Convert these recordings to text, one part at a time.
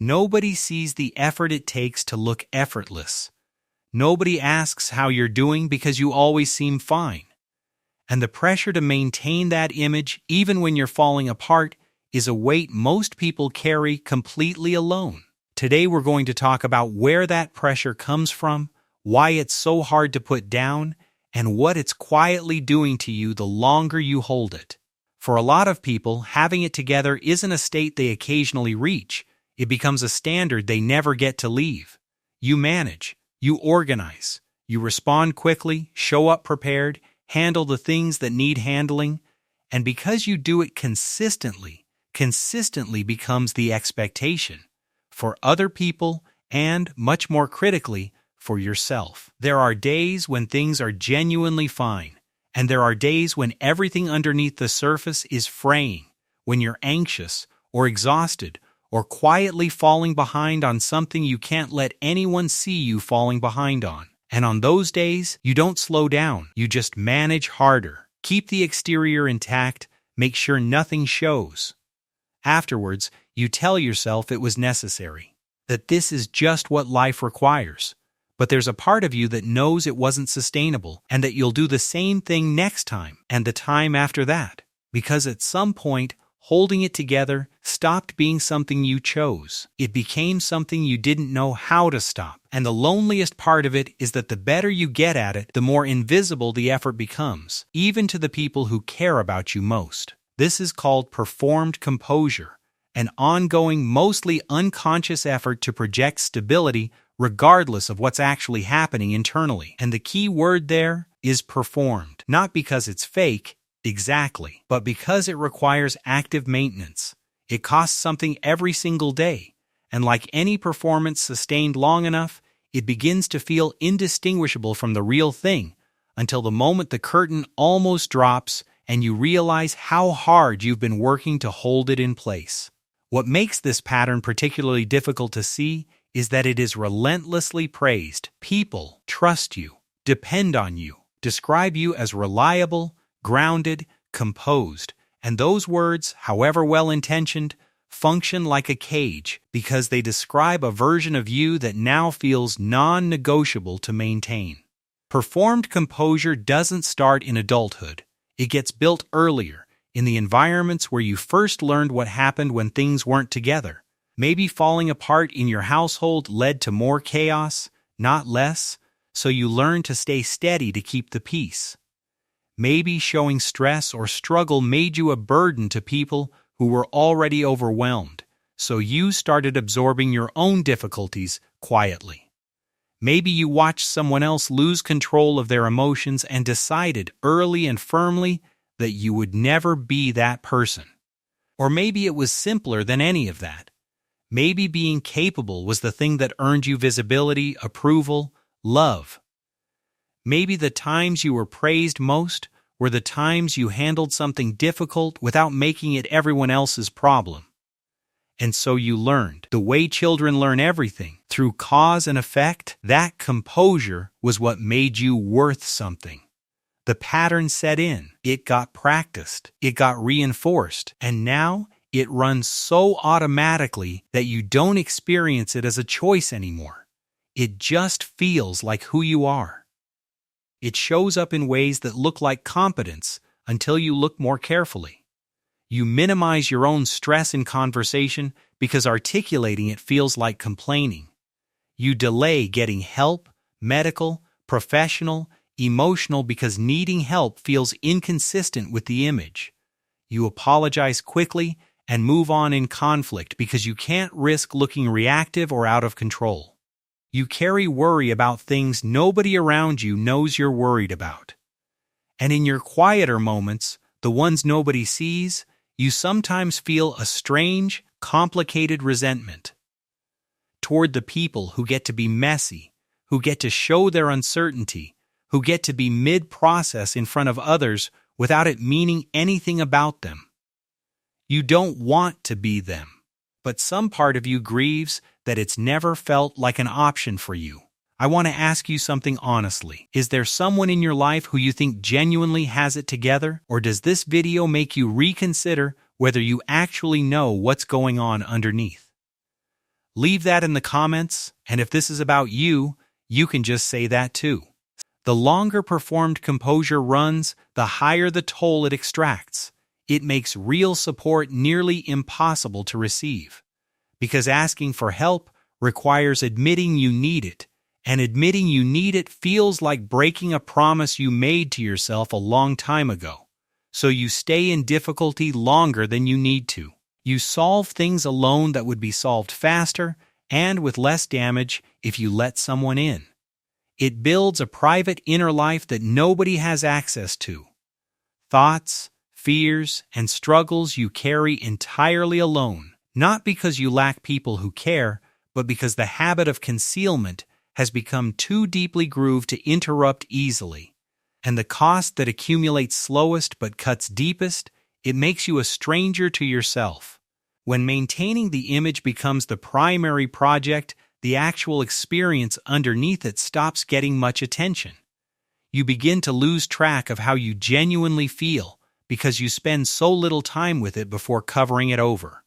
Nobody sees the effort it takes to look effortless. Nobody asks how you're doing because you always seem fine. And the pressure to maintain that image, even when you're falling apart, is a weight most people carry completely alone. Today we're going to talk about where that pressure comes from, why it's so hard to put down, and what it's quietly doing to you the longer you hold it. For a lot of people, having it together isn't a state they occasionally reach. It becomes a standard they never get to leave. You manage, you organize, you respond quickly, show up prepared, handle the things that need handling, and because you do it consistently becomes the expectation for other people and, much more critically, for yourself. There are days when things are genuinely fine, and there are days when everything underneath the surface is fraying, when you're anxious or exhausted or quietly falling behind on something you can't let anyone see you falling behind on. And on those days, you don't slow down, you just manage harder. Keep the exterior intact, make sure nothing shows. Afterwards, you tell yourself it was necessary, that this is just what life requires. But there's a part of you that knows it wasn't sustainable and that you'll do the same thing next time and the time after that. Because at some point, holding it together stopped being something you chose. It became something you didn't know how to stop. And the loneliest part of it is that the better you get at it, the more invisible the effort becomes, even to the people who care about you most. This is called performed composure, an ongoing, mostly unconscious effort to project stability regardless of what's actually happening internally. And the key word there is performed, not because it's fake, exactly, but because it requires active maintenance. It costs something every single day, and like any performance sustained long enough, it begins to feel indistinguishable from the real thing until the moment the curtain almost drops and you realize how hard you've been working to hold it in place. What makes this pattern particularly difficult to see is that it is relentlessly praised. People trust you, depend on you, describe you as reliable, grounded, composed, and those words, however well-intentioned, function like a cage because they describe a version of you that now feels non-negotiable to maintain. Performed composure doesn't start in adulthood. It gets built earlier, in the environments where you first learned what happened when things weren't together. Maybe falling apart in your household led to more chaos, not less, so you learned to stay steady to keep the peace. Maybe showing stress or struggle made you a burden to people who were already overwhelmed, so you started absorbing your own difficulties quietly. Maybe you watched someone else lose control of their emotions and decided early and firmly that you would never be that person. Or maybe it was simpler than any of that. Maybe being capable was the thing that earned you visibility, approval, love. Maybe the times you were praised most were the times you handled something difficult without making it everyone else's problem. And so you learned, the way children learn everything, through cause and effect. That composure was what made you worth something. The pattern set in, it got practiced, it got reinforced, and now it runs so automatically that you don't experience it as a choice anymore. It just feels like who you are. It shows up in ways that look like competence until you look more carefully. You minimize your own stress in conversation because articulating it feels like complaining. You delay getting help, medical, professional, emotional because needing help feels inconsistent with the image. You apologize quickly and move on in conflict because you can't risk looking reactive or out of control. You carry worry about things nobody around you knows you're worried about. And in your quieter moments, the ones nobody sees, you sometimes feel a strange, complicated resentment toward the people who get to be messy, who get to show their uncertainty, who get to be mid-process in front of others without it meaning anything about them. You don't want to be them, but some part of you grieves that it's never felt like an option for you. I want to ask you something honestly. Is there someone in your life who you think genuinely has it together, or does this video make you reconsider whether you actually know what's going on underneath? Leave that in the comments, and if this is about you, you can just say that too. The longer performed composure runs, the higher the toll it extracts. It makes real support nearly impossible to receive. Because asking for help requires admitting you need it, and admitting you need it feels like breaking a promise you made to yourself a long time ago. So you stay in difficulty longer than you need to. You solve things alone that would be solved faster and with less damage if you let someone in. It builds a private inner life that nobody has access to. Thoughts, fears, and struggles you carry entirely alone, not because you lack people who care, but because the habit of concealment has become too deeply grooved to interrupt easily. And the cost that accumulates slowest but cuts deepest, it makes you a stranger to yourself. When maintaining the image becomes the primary project, the actual experience underneath it stops getting much attention. You begin to lose track of how you genuinely feel because you spend so little time with it before covering it over.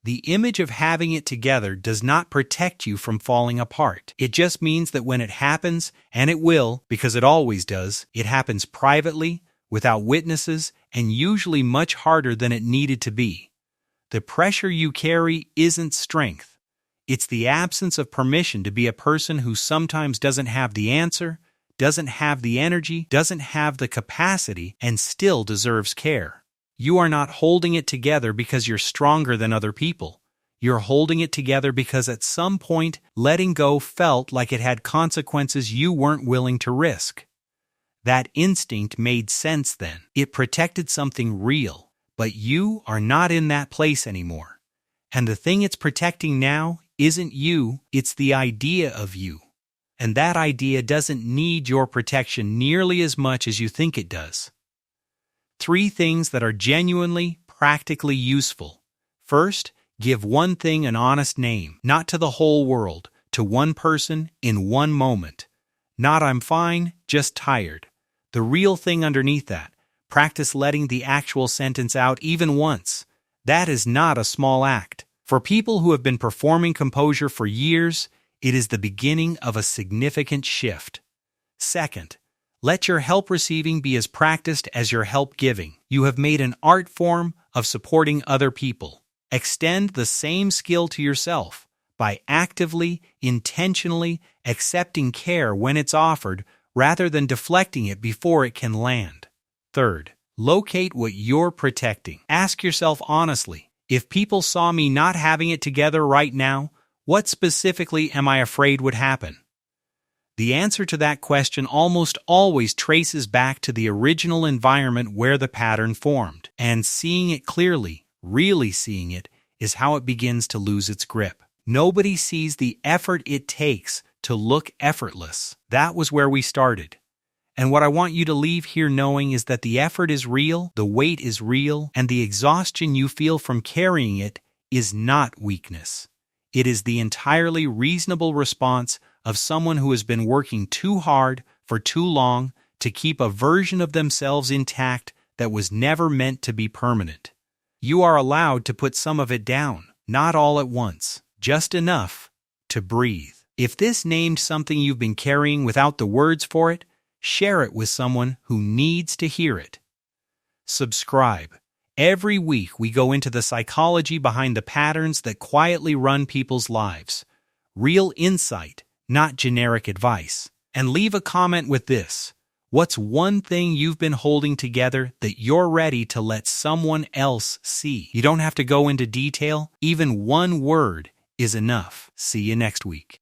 The image of having it together does not protect you from falling apart. It just means that when it happens, and it will, because it always does, it happens privately, without witnesses, and usually much harder than it needed to be. The pressure you carry isn't strength. It's the absence of permission to be a person who sometimes doesn't have the answer, doesn't have the energy, doesn't have the capacity, and still deserves care. You are not holding it together because you're stronger than other people. You're holding it together because at some point, letting go felt like it had consequences you weren't willing to risk. That instinct made sense then. It protected something real. But you are not in that place anymore. And the thing it's protecting now isn't you, it's the idea of you. And that idea doesn't need your protection nearly as much as you think it does. 3 things that are genuinely, practically useful. First, give one thing an honest name, not to the whole world, to one person in one moment. Not I'm fine, just tired. The real thing underneath that. Practice letting the actual sentence out even once. That is not a small act. For people who have been performing composure for years, it is the beginning of a significant shift. Second, let your help receiving be as practiced as your help giving. You have made an art form of supporting other people. Extend the same skill to yourself by actively, intentionally accepting care when it's offered rather than deflecting it before it can land. Third, locate what you're protecting. Ask yourself honestly, if people saw me not having it together right now, what specifically am I afraid would happen? The answer to that question almost always traces back to the original environment where the pattern formed. And seeing it clearly, really seeing it, is how it begins to lose its grip. Nobody sees the effort it takes to look effortless. That was where we started. And what I want you to leave here knowing is that the effort is real, the weight is real, and the exhaustion you feel from carrying it is not weakness. It is the entirely reasonable response of someone who has been working too hard for too long to keep a version of themselves intact that was never meant to be permanent. You are allowed to put some of it down, not all at once, just enough to breathe. If this named something you've been carrying without the words for it, share it with someone who needs to hear it. Subscribe. Every week we go into the psychology behind the patterns that quietly run people's lives. Real insight, not generic advice. And leave a comment with this. What's one thing you've been holding together that you're ready to let someone else see? You don't have to go into detail. Even one word is enough. See you next week.